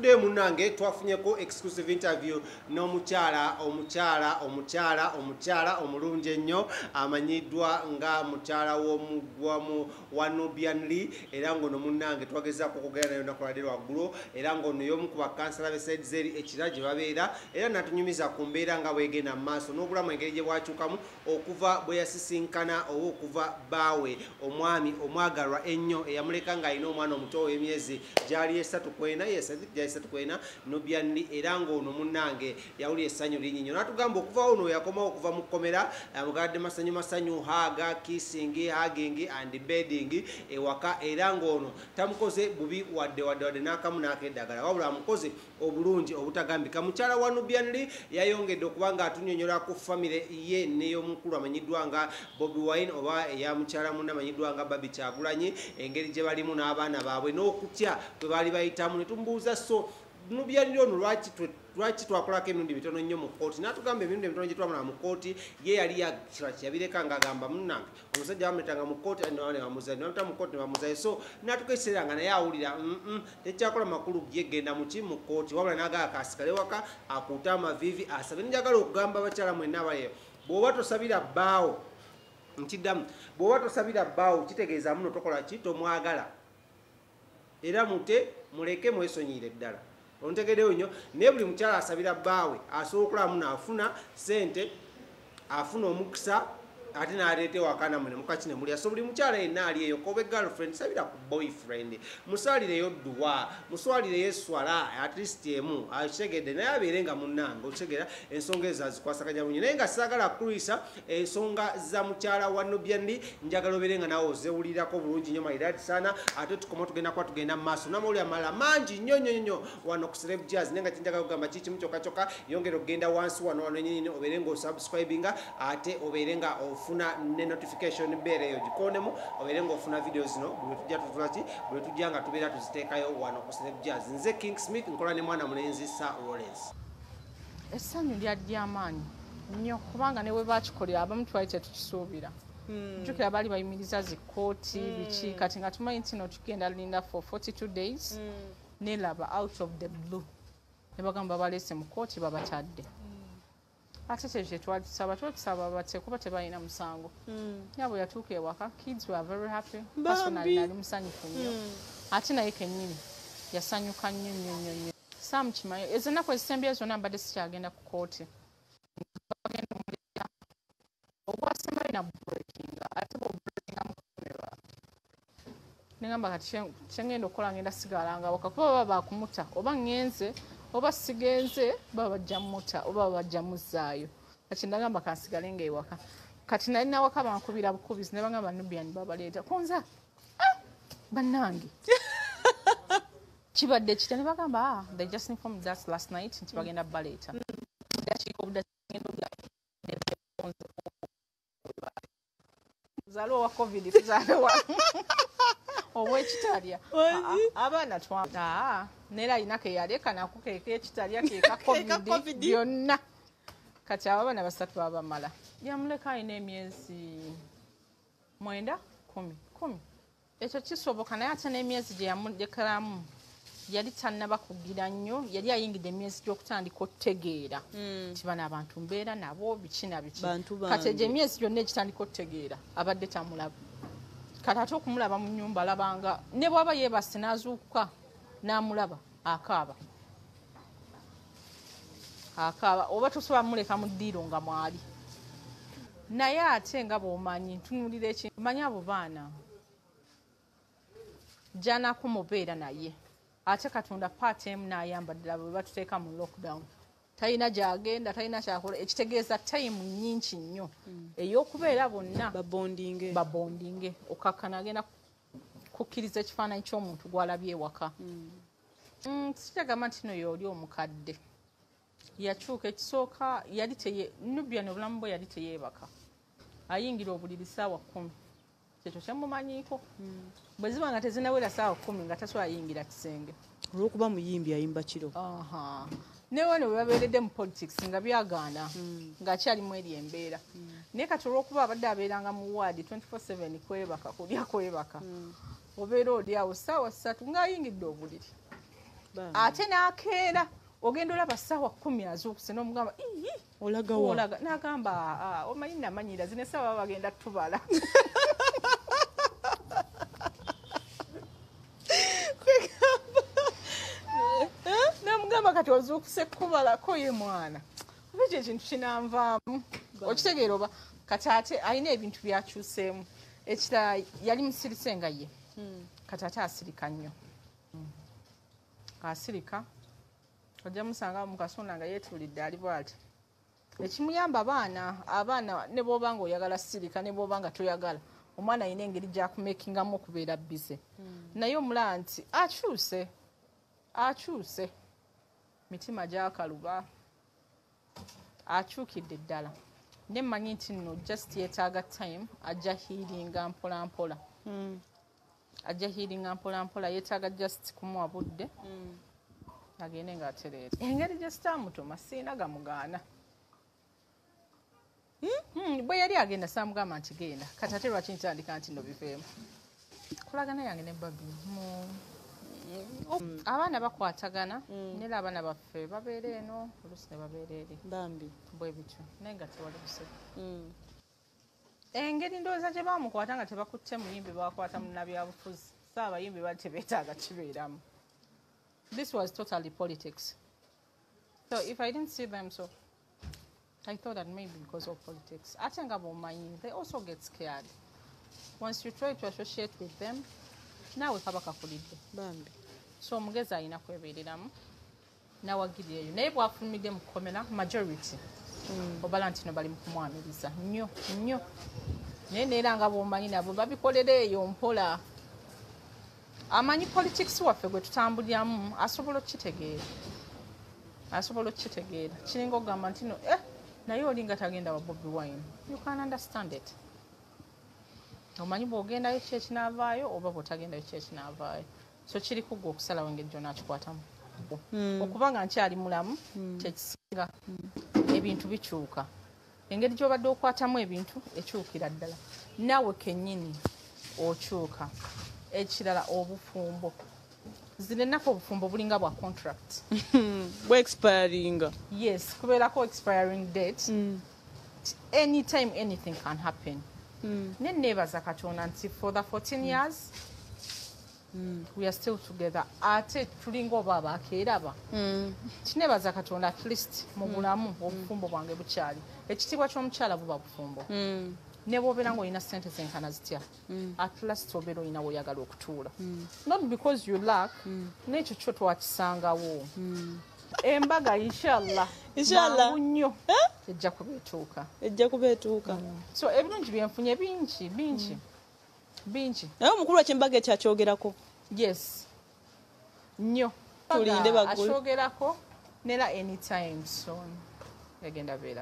Tufude munange twafunyeko exclusive interview n'omukyala omulungi ennyo amanyiddwa nga mukyala w'omugwamu wa Nubian era ngono munange twagezaako okugera nayo nakoladde lwaggulu era ngono y'omu ku bakansala b'eside zeri ekira gye babeera era natunyumiza ku mbeera nga bwegenda mu maaso n'obulamu engeri gye bwakyukamu okuva bwe yasisinkana oba okuva baawe omwami omwagalwa ennyo eyamuleka ng'alina omwana omuto w'emyezi gyali esatu kwena Nubian era ng'ono munnange yawulira essanyu lingi nnyo natugamba okuva ono yakomawo okuva mu kkomera amugadde masanyu haga kissing hugging and bedding ewaka era ng'ono tamukoze bubi wadde n'akamu n'akeddagala wabula amukoze obulungi obutagambika mukyala wa Nubian yayongedde okuba nga atunyonyola ku famire ye n'ey'omukulu amanyiddwa nga Bobi Wine oba eya mukyala munne amanyiddwa nga Babi Kyagulanyi engeri gye balimu n'abaana baabwe n'okutya kwe baali bayitamu ne tumubuuza so Nubian ono lwaki twakolako emirundi mitono nnyo mu kkooti natugamba emirundi emitono gye twamala mu kkooti ye yali yabireka ng'agamba munnange omusajja bamuletanga mu kkooti nebamuta mu kkooti nebamuzayo so natukeseranga naye awulira tekyakola makulu ye genda muki mu kkooti wabula n'agala kasigale waka akuuta amaviivi asabe njagala okugamba abakyala mwenna abaleyo bw'oba tosabira bbaawo nkiddamu bw'oba tosabira bbaawo kitegeeza muno tokola ki tomwagala era muleke mwesonyiire ddala ontegereyo nnyo naye buli mukyala asabira bbaawe asobola okulamu n'afuna ssente afuna omukisa ate n'aleeta ewakana mwe ne mukakine mulya so buli mukyala yenna ali eyo kobe girlfriend sabira ku boyfriend musalireyo dduwa muswalireyo eswala at least emu akitegedde naye abeere nga munnange okitegera ensonga ezo azikwasaganya bunyo naye nga saagala kulwisa ensonga za mukyala wa Nubian njagala obeere nga nawe ozewulirako bulungi nnyo mairati sana ate tukoma tugenda mu maaso namawulire amalala mangi nnyo wano ku Celeb Jazz naye nga kinjagala kugamba kikimu kyokka yongera okugenda wansi wano nyini obeere nga osubscribinga ate obeere nga ofuna ne notification bell eyo gikonemu obeere nga ofuna video zino bwe tujja nga tubeera tuziteekayo wano ku Celeb Jazz nze King Smith nkola ne mwana mulenzi Sir Lawrence essanyu ly'amaanyi nnyo kubanga ne bwe bakikolera abamu twali tetukisuubira jjukira baali bayimiriza zikkooti biki kati nga tumanyi nti no tugenda linda for 42 days nelaba out of the blue ne bagamba baleese mu kkooti babatadde ate kye twakisaba batye kuba tebalina musango yabwe yatuuka ewaka kids were very happy personally nali musanyufu nnyo ate naye kennyini yasanyuka nnyo samukimanyi ezo ennaku ezisembyeyo zonna mbadde sikyagenda ku kooti obwasemba alina breakinga ate bwobreakinga mukomerwa negamba kati kyengenda okukola ngenda sigalanga waka kuba baba bakumuta oba ngenze oba sigenze baba bajja muta oba bajja muzzaayo kati ndagamba kansigale ng'ewaka kati nali nawaka bankubira bukubizi ne bagamba Nubian babaleeta kunza bannange kibadde kita ne bagamba they just informed us last night nti bagenda baleeta zalo wa covid zalo obwekitalya abaana nera inake yaleka nakukeeka ekitalya keeka covid byonna kati abaana basatu babamala yamuleka alina emyezi 9 10 ekyo kisoboka naye ate n'emyezi gye yamulekeramu yali tannaba kugira nnyo yali ayingidde emyezi gy'okutandika otegeera nti bano abantu mbeera nabo biki na biki kati egyo emyezi gyonna ekitandika otegeera abadde tamulaba kati ate okumulaba mu nnyumba alabanga ne bw'aba yeebase n'azuukuka n'amulaba akaaba oba tosobola muleka mu ddiiro nga mwali naye ate nga bw'omanyi ntunulira ekintu manyi abo baana janaako mubeera naye ate Katonda paati emu n'ayambadde abo bwe batuteeka mu lockdown talina gy'agenda talina kyakola ekitegeeza tayimu nnyingi nnyo ey'okubeera bonna babondinge okakkana agenda kukkiriza ekifaananyi ky'omuntu gw'alabye ewaka sikyagamba nti no y'oli omukadde yakyuka ekisooka yali Nubian obulamu bwe yali teyeebaka ayingira obuliri ssaawa 10 kyekyo kyemumanyiiko bwe ziba nga tezinawera ssaawa 10 nga tasobola ayingira kisenge olw'okuba muyimbi ayimba kiro ne wano bwe babeeredde mu politics nga byagaana ng'akyalimu eri embeera naye kati olw'okuba abadde abeeranga mu waadi 24/7 kwebaka kulya kwebaka obeera oli awo ssaawa 3 ng'ayingidde obuliri ate n'akeera ogenda olaba ssaawa 10 azuukuse n'omugamba olaga wa n'agamba omanyi namanyira zino essaawa bagenda tubala n'omugamba kati ozuukuse kubalako ye mwana oba ekyo ekintu kinanvaamu okitegeera oba kati ate alina ebintu byakyuseemu ekirala yali musirise nga ye kati ate asirika nnyo asirika ojja musanga mu kasonda nga yeetulidde ali bw'ati ekimuyamba abaana ne bw'oba nga oyagala sirika ne bw'oba nga toyagala omwana alina engeri gy'akumekingamu okubeera bize naye omulaba nti akyuse mitima gy'akaluba akyukidde ddala ne mmanyi nti nno just yeetaaga time ajja hiiringa mpolampola yeetaaga just kumuwa budde agende ng'atereera engeri gye sitaamutuma siina gamugaana bwe yali agenda saamugamba nti genda kati ate lwaki ntandika nti no biveemu kolagana yange ne babi abaana bakwatagana nera abaana baffe babeera eno oluusi ne babeera eri bambi bwe bityo naye nga tewali busebe engeri ndowooza gye bamukwata nga tebakutte muyimbi bakwata munnabyabufuzi saabayimbi bali tebeetaaga kibeeramu. This was totally politics. So if I didn't see them, so I thought that maybe because of politics. I think about mine, they also get scared. Once you try to associate with them, now we have a kakulidde. Bambi. So mugeza alina kwebeereramu n'awagiriyeyo naye bw'afulumidde mu komera majority obala nti no bali mu kumwamiriza nnyo naye neera nga bw'omanyi nabo babikolera eyo mpola amanyi politics waffe gwe tutambuliramu asobola okukitegeera kiringa okugamba nti no naye olinga tagenda wa Bobi Wine. You can understand it. Omanyi bw'ogendayo ki ekinaavaayo oba bw'otagendayo ki ekinaavaayo. So kiri ku gwe okusalawo engeri gyonna akikwatamu. Okuba nga nkyali mulamu kyekisinga ebintu bikyuka. Engeri gy'obadde okwatamu ebintu ekyukira ddala. Naawe kennyini okyuka. Ekirala obufumbo. Zino ennaku obufumbo bulinga bwa contract. Bwe expiringa. Yes, kubeerako expiring date. Anytime anything can happen. Neneebaza Katonda nti for the 14 years we are still together. Ate tulinga oba abakeeraba. Kineebaza Katonda at least mu bulamu obufumbo bwange bukyali. Ekitiibwa ky'omukyala buba bufumbo. Ne bw'obeera ng'olina ssente zenkana zitya at last obeera olina w'oyagala okutuula. Not because you lack, n'ekyo kyo twakisangawo. Embaga inshallah mangu nnyo ejja kubeetuuka. So ebirungi byenfunye bingi. Naye omukulu w'ekimbaga ekyo akyogerako. Yes. Nnyo. Tulinde baggulu. Akyogerako nera anytime soon. Egenda beera.